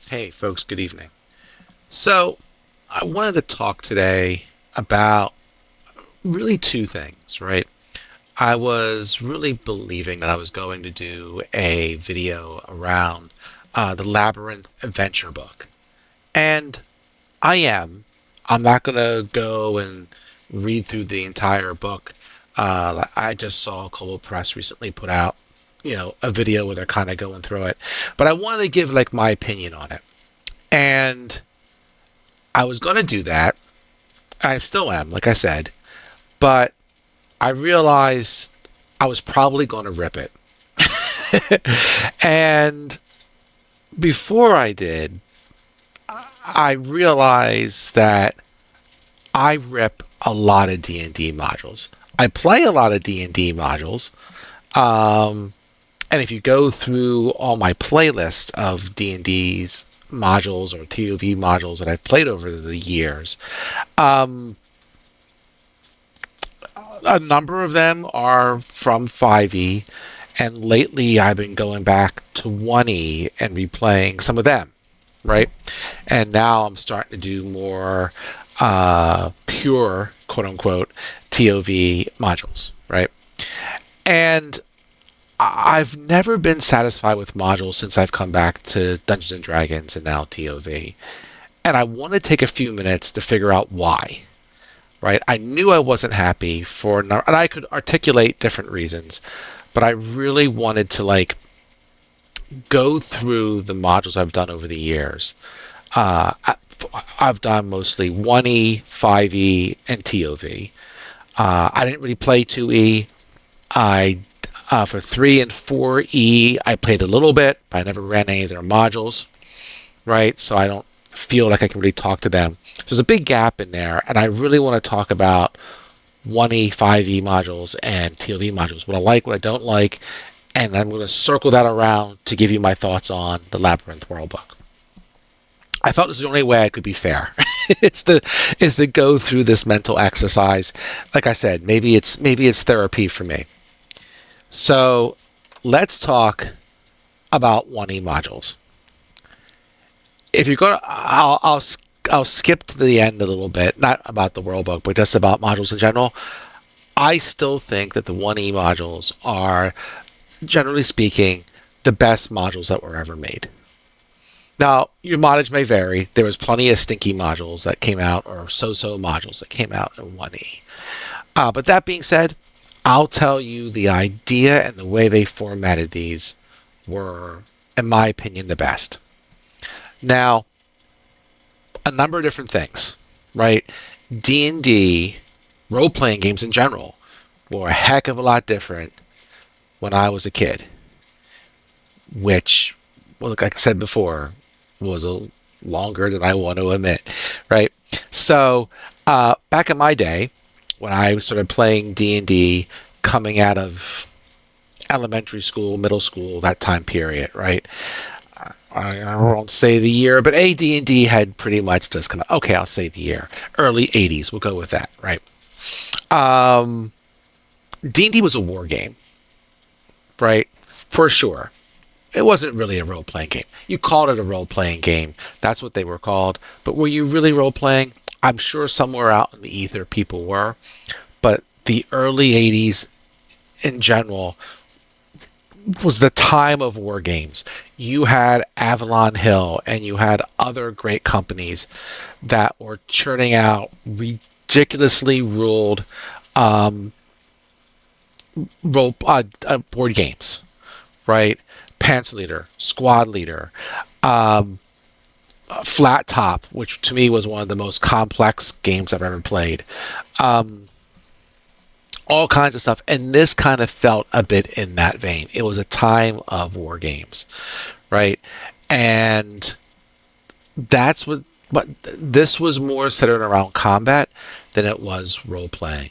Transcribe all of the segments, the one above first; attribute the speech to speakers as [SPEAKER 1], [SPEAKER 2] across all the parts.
[SPEAKER 1] Hey, folks, good evening. So, I wanted to talk today about really two things, right? I was really believing that I was going to do a video around the Labyrinth Adventure Book. And I am. I'm not going to go and read through the entire book. I just saw Global Press recently put out, a video where they're kind of going through it. But I wanted to give like my opinion on it. And I was going to do that. I still am, like I said, but I realized I was probably going to rip it. And before I did, I realized that I rip a lot of D&D modules. I play a lot of D&D modules. Um, and if you go through all my playlists of D&D's modules or TOV modules that I've played over the years, um, a number of them are from 5e, and lately I've been going back to 1e and replaying some of them, right? And now I'm starting to do more pure, quote unquote, TOV modules, right? And I've never been satisfied with modules since I've come back to Dungeons and Dragons and now TOV. And I want to take a few minutes to figure out why, right? I knew I wasn't happy and I could articulate different reasons, but I really wanted to like go through the modules I've done over the years. I've done mostly 1E, 5E, and TOV. I didn't really play 2E. I For 3 and 4E, I played a little bit, but I never ran any of their modules, right? So I don't feel like I can really talk to them. There's a big gap in there, and I really want to talk about 1E, 5E modules and TOV modules, what I like, what I don't like, and I'm going to circle that around to give you my thoughts on the Labyrinth World Book. I thought this was the only way I could be fair. is to go through this mental exercise. Like I said, maybe it's therapy for me. So let's talk about 1E modules. If you're going to, I'll skip to the end a little bit, not about the World Book, but just about modules in general. I still think that the 1E modules are, generally speaking, the best modules that were ever made. Now, your mileage may vary. There was plenty of stinky modules that came out, or so-so modules that came out in 1E. But that being said, I'll tell you the idea and the way they formatted these were, in my opinion, the best. Now, a number of different things, right? D&D, role-playing games in general, were a heck of a lot different when I was a kid, which, well, like I said before, was a longer than I want to admit, right? So, back in my day, when I started playing D&D, coming out of elementary school, middle school, that time period, right? I won't say the year, but AD&D had pretty much just kind of, okay, I'll say the year. Early 80s, we'll go with that, right? Um, D&D was a war game, right? For sure. It wasn't really a role-playing game. You called it a role-playing game. That's what they were called. But were you really role-playing? I'm sure somewhere out in the ether people were. But the early 80s in general was the time of war games. You had Avalon Hill and you had other great companies that were churning out ridiculously ruled um, board games, right? Pants Leader, Squad Leader, um, Flat Top, which to me was one of the most complex games I've ever played. Um, all kinds of stuff. And this kind of felt a bit in that vein. It was a time of war games, right? And that's what this was more centered around combat than it was role playing.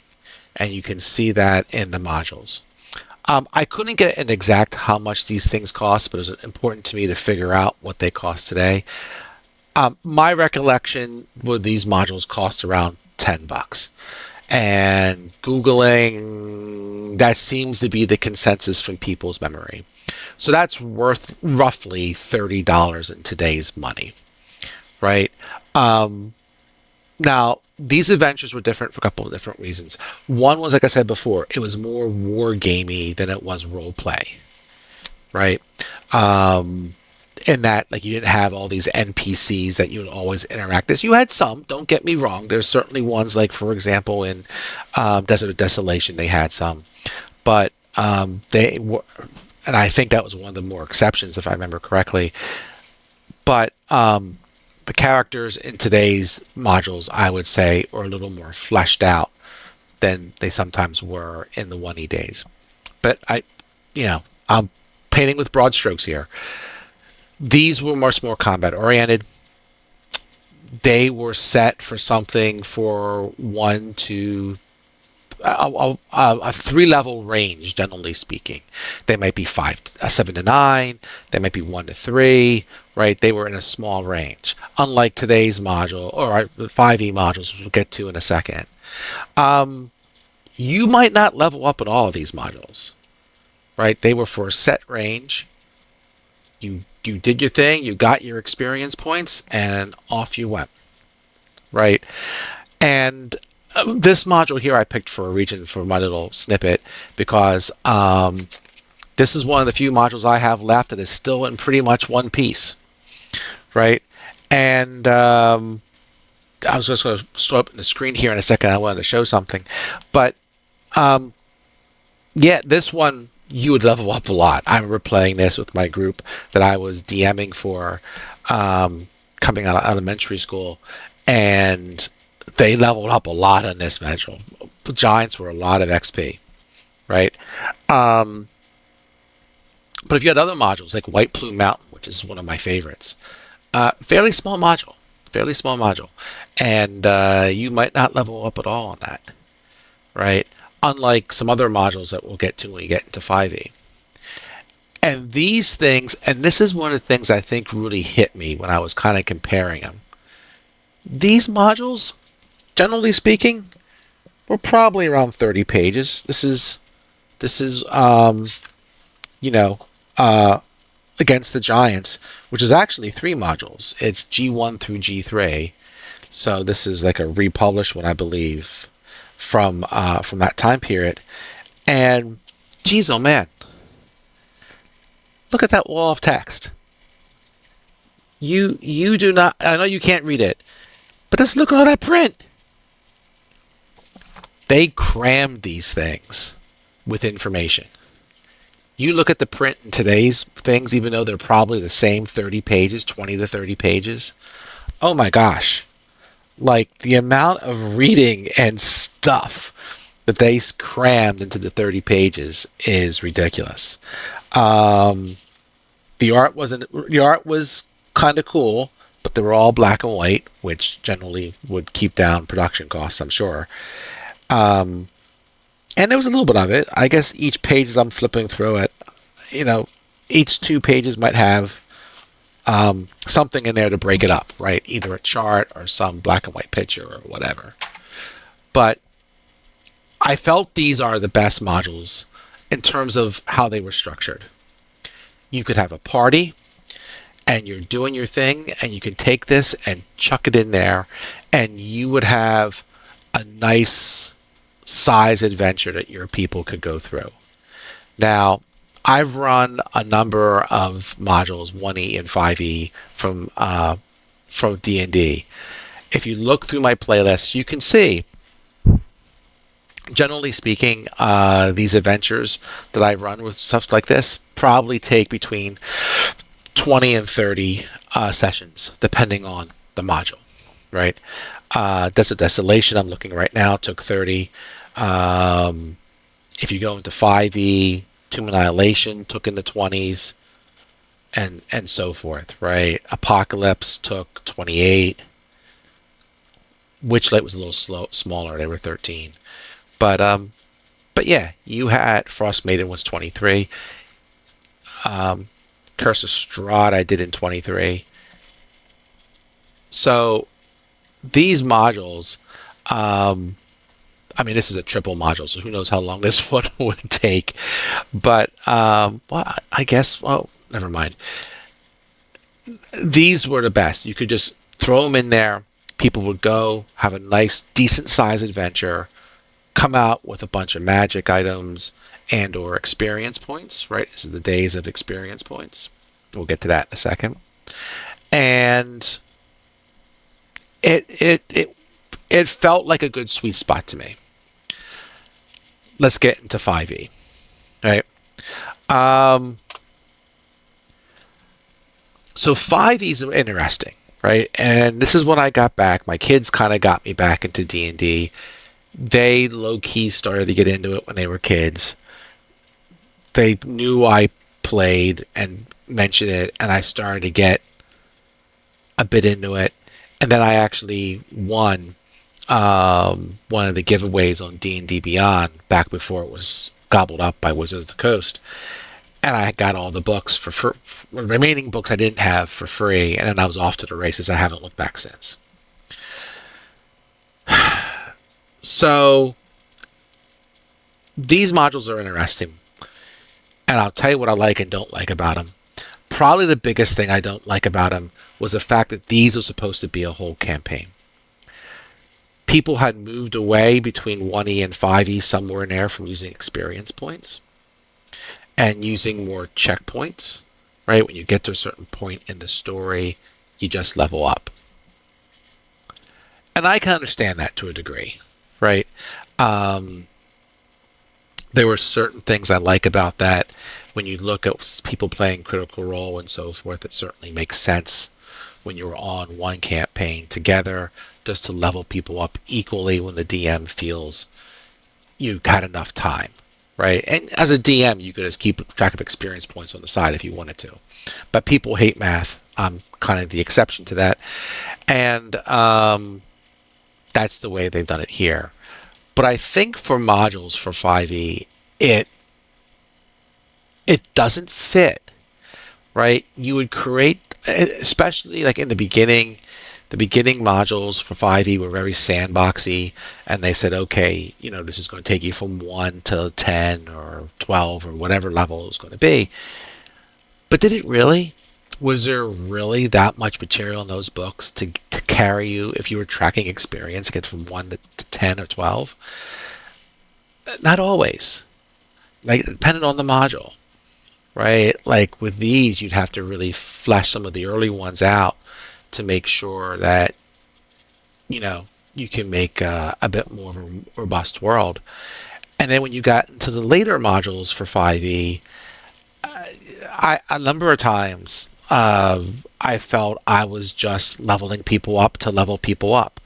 [SPEAKER 1] And you can see that in the modules. I couldn't get an exact how much these things cost, but it was important to me to figure out what they cost today. My recollection would these modules cost around $10. And Googling, that seems to be the consensus from people's memory. So that's worth roughly $30 in today's money, right? Um, Now, these adventures were different for a couple of different reasons. One was, like I said before, it was more war gamey than it was role play, right? Um, in that, like, you didn't have all these NPCs that you would always interact with. You had some, don't get me wrong. There's certainly ones, like, for example, in Desert of Desolation, they had some. But they were, and I think that was one of the more exceptions, if I remember correctly. But the characters in today's modules, I would say, are a little more fleshed out than they sometimes were in the 1E days. But I'm painting with broad strokes here. These were much more combat oriented. They were set for something for one to a three-level range, generally speaking. They might be 7 to 9. They might be 1 to 3. Right? They were in a small range, unlike today's module or the 5e modules, which we'll get to in a second. You might not level up in all of these modules, right? They were for a set range. You did your thing, you got your experience points, and off you went, right? And this module here I picked for a region for my little snippet because this is one of the few modules I have left that is still in pretty much one piece, right? And I was just going to show up in the screen here in a second. I wanted to show something, but yeah, this one you would level up a lot. I remember playing this with my group that I was DMing for coming out of elementary school, and they leveled up a lot on this module. The Giants were a lot of XP, right? But if you had other modules like White Plume Mountain, which is one of my favorites, fairly small module, and you might not level up at all on that, right? Unlike some other modules that we'll get to when we get into 5e. And these things, and this is one of the things I think really hit me when I was kind of comparing them. These modules, generally speaking, were probably around 30 pages. This is against the Giants, which is actually 3 modules. It's G1 through G3. So this is like a republished one, I believe, from that time period. And geez, oh man, look at that wall of text. You do not. I know you can't read it, but just look at all that print. They crammed these things with information. You look at the print in today's things, even though they're probably the same 30 pages, 20 to 30 pages. Oh my gosh. Like the amount of reading and stuff that they crammed into the 30 pages is ridiculous. The art was kind of cool, but they were all black and white, which generally would keep down production costs, I'm sure. And there was a little bit of it. I guess each page as I'm flipping through it, each 2 pages might have something in there to break it up, right? Either a chart or some black and white picture or whatever. But I felt these are the best modules in terms of how they were structured. You could have a party and you're doing your thing, and you can take this and chuck it in there, and you would have a nice size adventure that your people could go through. Now, I've run a number of modules, 1E and 5E from D&D. If you look through my playlist, you can see, generally speaking, these adventures that I run with stuff like this probably take between 20 and 30 sessions, depending on the module, right? Desert Desolation, I'm looking right now, took 30. If you go into 5e, Tomb Annihilation took in the 20s, and so forth, right? Apocalypse took 28. Witchlight was a little smaller; they were 13. But yeah, you had Frost Maiden was 23. Curse of Strahd I did in 23. So these modules, I mean, this is a triple module, so who knows how long this one would take. But well, I guess. Well, never mind. These were the best. You could just throw them in there. People would go have a nice, decent sized adventure, come out with a bunch of magic items and or experience points. Right? This is the days of experience points. We'll get to that in a second. And it felt like a good sweet spot to me. Let's get into 5e. Right. Um, so 5e is interesting, right? And this is when I got back. My kids kind of got me back into D&D. They low key started to get into it when they were kids. They knew I played and mentioned it, and I started to get a bit into it. And then I actually won one of the giveaways on D&D Beyond back before it was gobbled up by Wizards of the Coast. And I got all the books for remaining books I didn't have for free, and then I was off to the races. I haven't looked back since. So these modules are interesting, and I'll tell you what I like and don't like about them. Probably the biggest thing I don't like about them was the fact that these were supposed to be a whole campaign. People had moved away between 1E and 5E somewhere in there from using experience points and using more checkpoints, right? When you get to a certain point in the story, you just level up. And I can understand that to a degree, right? There were certain things I like about that. When you look at people playing Critical Role and so forth, it certainly makes sense when you're on one campaign together, just to level people up equally when the DM feels you got enough time, right? And as a DM, you could just keep track of experience points on the side if you wanted to. But people hate math. I'm kind of the exception to that. And that's the way they've done it here. But I think for modules for 5e, it doesn't fit, right? You would create, especially like in the beginning modules for 5e were very sandboxy, and they said, okay, this is going to take you from 1 to 10 or 12 or whatever level it was going to be. But did it really? Was there really that much material in those books to carry you if you were tracking experience, get from 1 to 10 or 12? Not always. Like, depending on the module, right? Like with these, you'd have to really flesh some of the early ones out to make sure that, you can make a bit more of a robust world. And then when you got into the later modules for 5e, a number of times I felt I was just leveling people up to level people up.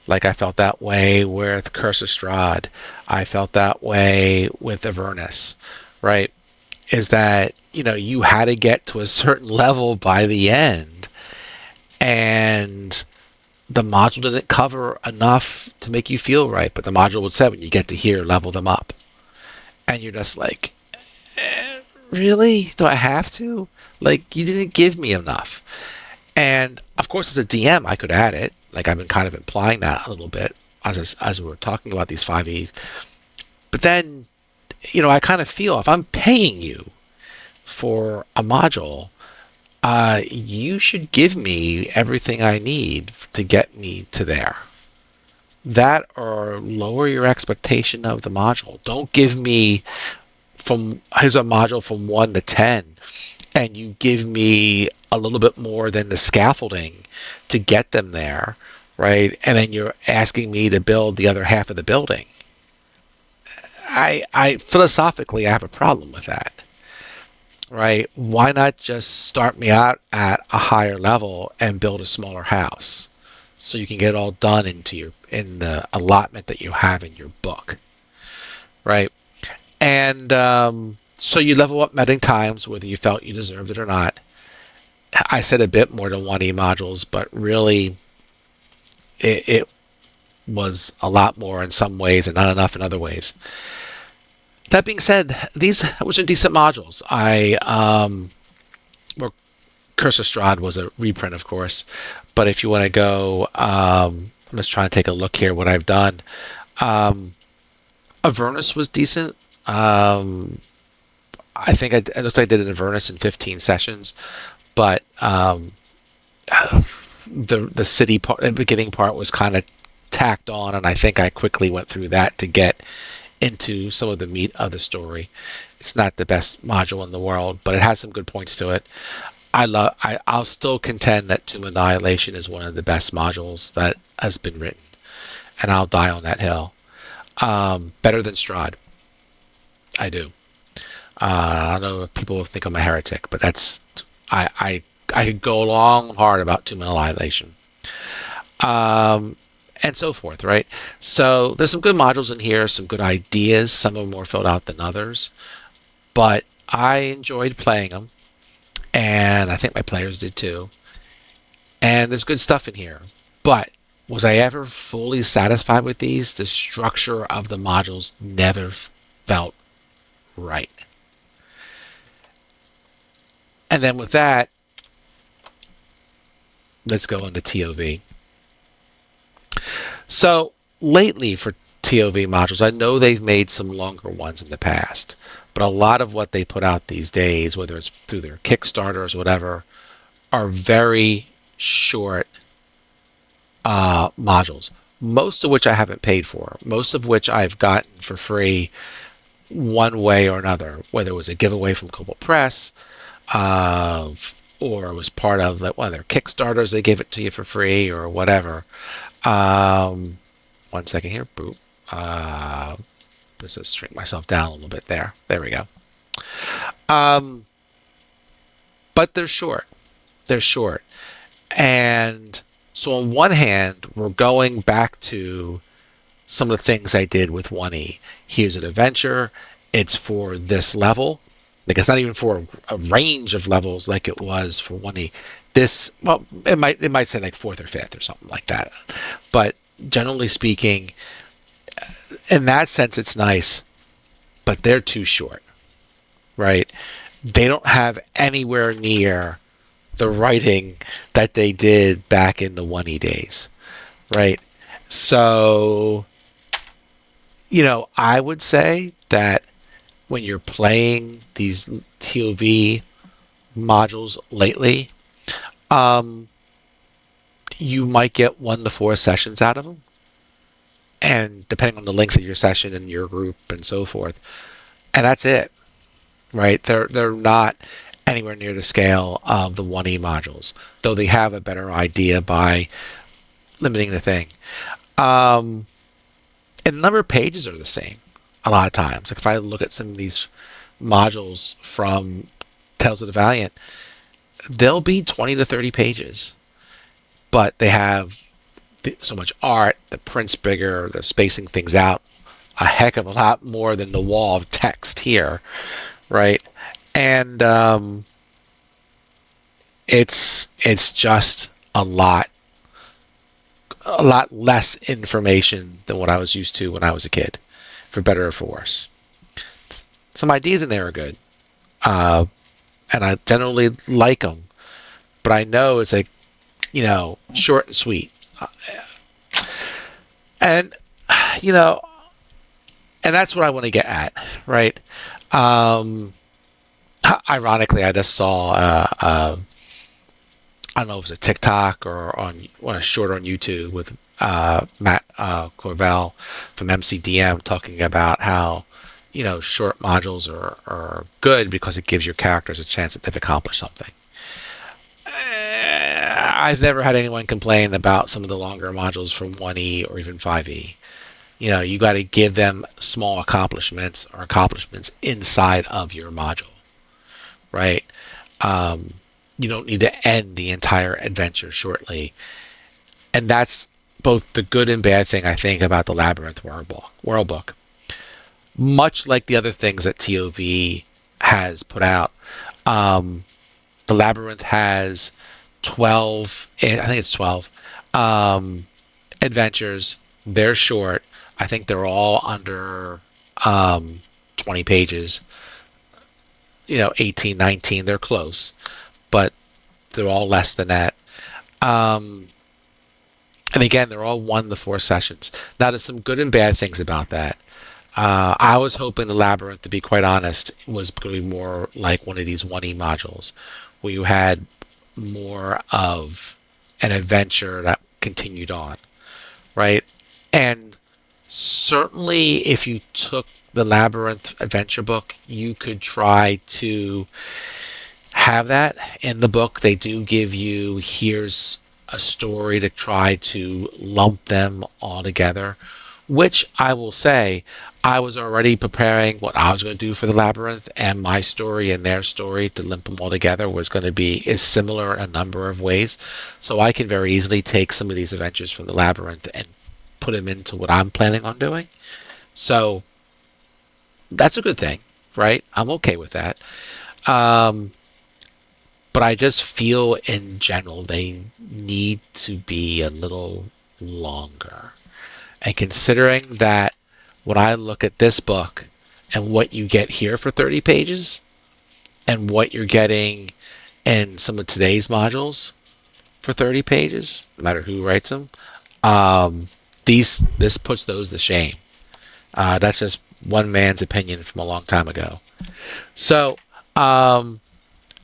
[SPEAKER 1] Like I felt that way with Curse of Strahd. I felt that way with Avernus, right? Is that, you had to get to a certain level by the end, and the module didn't cover enough to make you feel right, but the module would say when you get to here, level them up. And you're just like, really? Do I have to? Like, you didn't give me enough. And of course, as a DM, I could add it. Like, I've been kind of implying that a little bit as we're talking about these 5Es. But then, I kind of feel if I'm paying you for a module, you should give me everything I need to get me to there. That, or lower your expectation of the module. Don't give me here's a module from 1 to 10, and you give me a little bit more than the scaffolding to get them there, right? And then you're asking me to build the other half of the building. I philosophically, I have a problem with that, right? Why not just start me out at a higher level and build a smaller house so you can get it all done in the allotment that you have in your book, right? And so you level up many times, whether you felt you deserved it or not. I said a bit more than 1E modules, but really it was a lot more in some ways and not enough in other ways. That being said, these were some decent modules. Curse of Strahd was a reprint, of course, but if you want to go, I'm just trying to take a look here what I've done. Avernus was decent. Um, I think it looks like I did an Avernus in 15 sessions, but the city part, the beginning part was kind of tacked on, and I think I quickly went through that to get into some of the meat of the story. It's not the best module in the world, but it has some good points to it. I'll still contend that Tomb Annihilation is one of the best modules that has been written, and I'll die on that hill. Better than Strahd. I do. I know people will think I'm a heretic, but that's I could go long hard about Tomb Annihilation. Um, and so forth, right? So there's some good modules in here, some good ideas. Some are more filled out than others, but I enjoyed playing them, and I think my players did too. And there's good stuff in here, but was I ever fully satisfied with these? The structure of the modules never felt right. And then with that, let's go into TOV. So lately for TOV modules, I know they've made some longer ones in the past, but a lot of what they put out these days, whether it's through their Kickstarters or whatever, are very short modules. Most of which I haven't paid for. Most of which I've gotten for free one way or another, whether it was a giveaway from Cobalt Press, uh, or it was part of like one of their Kickstarters. They gave it to you for free or whatever. Um, One second here. Boop. Uh, let's just shrink myself down a little bit there. There we go. Um, but they're short. They're short. And so on one hand, we're going back to some of the things I did with 1E. Here's an adventure. It's for this level. Like it's not even for a range of levels like it was for 1E. This, well, it might say like fourth or fifth or something like that. But generally speaking, in that sense, it's nice, but they're too short, right? They don't have anywhere near the writing that they did back in the 1E days, right? So, I would say that when you're playing these TOV modules lately, um, you might get 1 to 4 sessions out of them, and depending on the length of your session and your group and so forth, and that's it, right? They're not anywhere near the scale of the 1E modules, though they have a better idea by limiting the thing. Um, and the number of pages are the same a lot of times. Like if I look at some of these modules from Tales of the Valiant, they'll be 20 to 30 pages, but they have so much art, the print's bigger, they're spacing things out a heck of a lot more than the wall of text here, right? And it's just a lot less information than what I was used to when I was a kid, for better or for worse. Some ideas in there are good, uh, and I generally like them, but I know it's like, short and sweet. And, you know, and that's what I want to get at, right? Um, Ironically, I just saw, I don't know if it was a TikTok or on a short on YouTube with Matt Corvell from MCDM talking about how, short modules are good because it gives your characters a chance that they've accomplished something. I've never had anyone complain about some of the longer modules from 1E or even 5E. You got to give them small accomplishments or accomplishments inside of your module, right? Um, you don't need to end the entire adventure shortly. And that's both the good and bad thing, I think, about the Labyrinth World Book. Much like the other things that TOV has put out, um, the Labyrinth has 12, I think it's 12, um, adventures. They're short. I think they're all under 20 pages, 18, 19, they're close, but they're all less than that. Um, and again, they're all 1 to 4 sessions. Now, there's some good and bad things about that. I was hoping the Labyrinth, to be quite honest, was going to be more like one of these 1E modules where you had more of an adventure that continued on, right? And certainly if you took the Labyrinth Adventure Book, you could try to have that in the book. They do give you, here's a story to try to lump them all together, which I will say, I was already preparing what I was going to do for the Labyrinth, and my story and their story to limp them all together was going to be is similar in a number of ways. So I can very easily take some of these adventures from the Labyrinth and put them into what I'm planning on doing. So that's a good thing, right? I'm okay with that. Um, but I just feel in general they need to be a little longer. And considering that when I look at this book and what you get here for 30 pages and what you're getting in some of today's modules for 30 pages, no matter who writes them, um, this puts those to shame. That's just one man's opinion from a long time ago. So, now,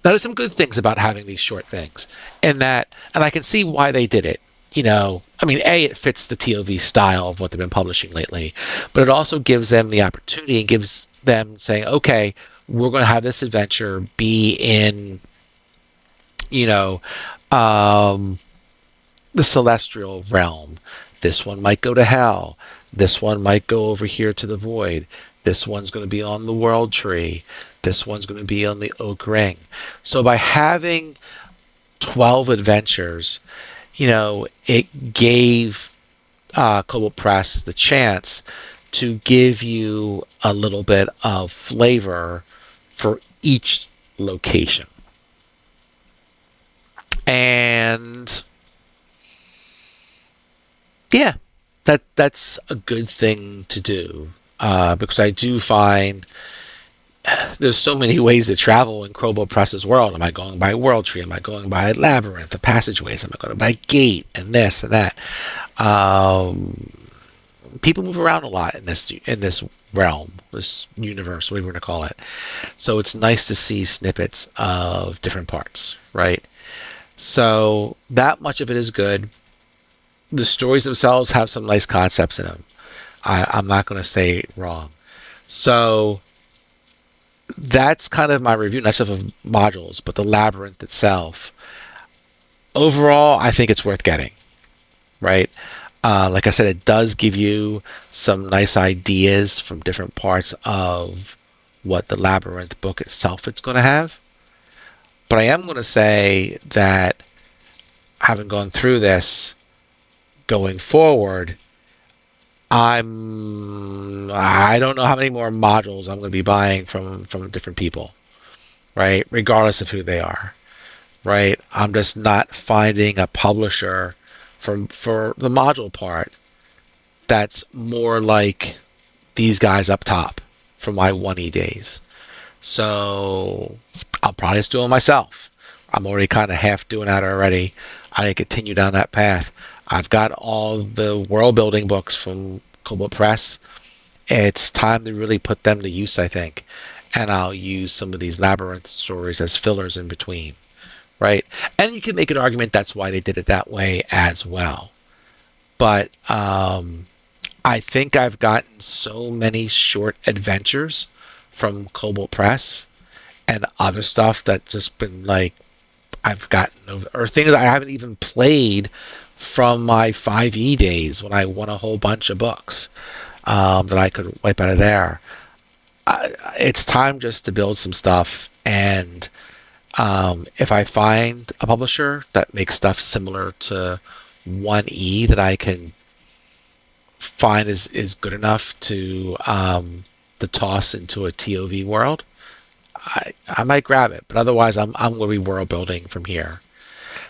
[SPEAKER 1] there's some good things about having these short things, and I can see why they did it. I mean, A, it fits the TOV style of what they've been publishing lately, but it also gives them the opportunity and gives them saying, okay, we're going to have this adventure be in, you know, um, the celestial realm. This one might go to hell. This one might go over here to the void. This one's going to be on the world tree. This one's going to be on the oak ring. So by having 12 adventures, it gave Cobalt Press the chance to give you a little bit of flavor for each location. And yeah, that's a good thing to do, because I do find there's so many ways to travel in Crowbar Press's world. Am I going by World Tree? Am I going by Labyrinth, the passageways? Am I going by Gate and this and that? Um, People move around a lot in this realm, this universe, whatever you want to call it. So it's nice to see snippets of different parts, right? So that much of it is good. The stories themselves have some nice concepts in them. I'm not going to say wrong. So that's kind of my review, not just of modules, but the Labyrinth itself. Overall, I think it's worth getting, right? Like I said, it does give you some nice ideas from different parts of what the Labyrinth book itself is going to have. But I am going to say that having gone through this, going forward, I don't know how many more modules I'm going to be buying from different people, right? Regardless of who they are, right? I'm just not finding a publisher for the module part that's more like these guys up top from my 1E days. So I'll probably just do it myself. I'm already kind of half doing that already. I continue down that path. I've got all the world building books from Cobalt Press. It's time to really put them to use, I think. And I'll use some of these Labyrinth stories as fillers in between, right? And you can make an argument that's why they did it that way as well. But I think I've gotten so many short adventures from Cobalt Press and other stuff that just been like I've gotten, or things I haven't even played from my 5E days when I won a whole bunch of books, that I could wipe out of there. It's time just to build some stuff, and if I find a publisher that makes stuff similar to 1E that I can find is good enough to toss into a TOV world, I might grab it. But otherwise, I'm going to be world building from here.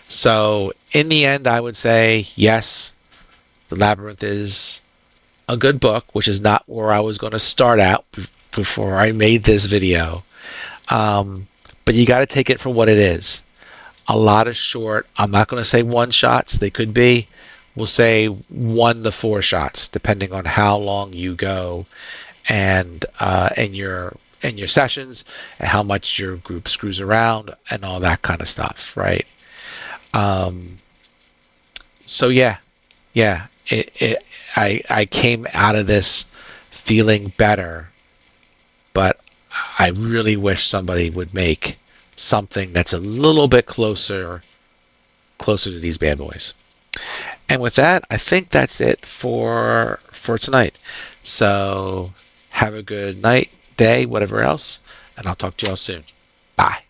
[SPEAKER 1] So in the end, I would say yes, the Labyrinth is a good book, which is not where I was going to start out before I made this video. But you got to take it for what it is. A lot of short, I'm not going to say one shots, they could be. We'll say 1 to 4 shots, depending on how long you go and in your sessions, and how much your group screws around and all that kind of stuff, right? So yeah, yeah, I came out of this feeling better, but I really wish somebody would make something that's a little bit closer to these bad boys. And with that, I think that's it for tonight. So have a good night, day, whatever else, and I'll talk to y'all soon. Bye.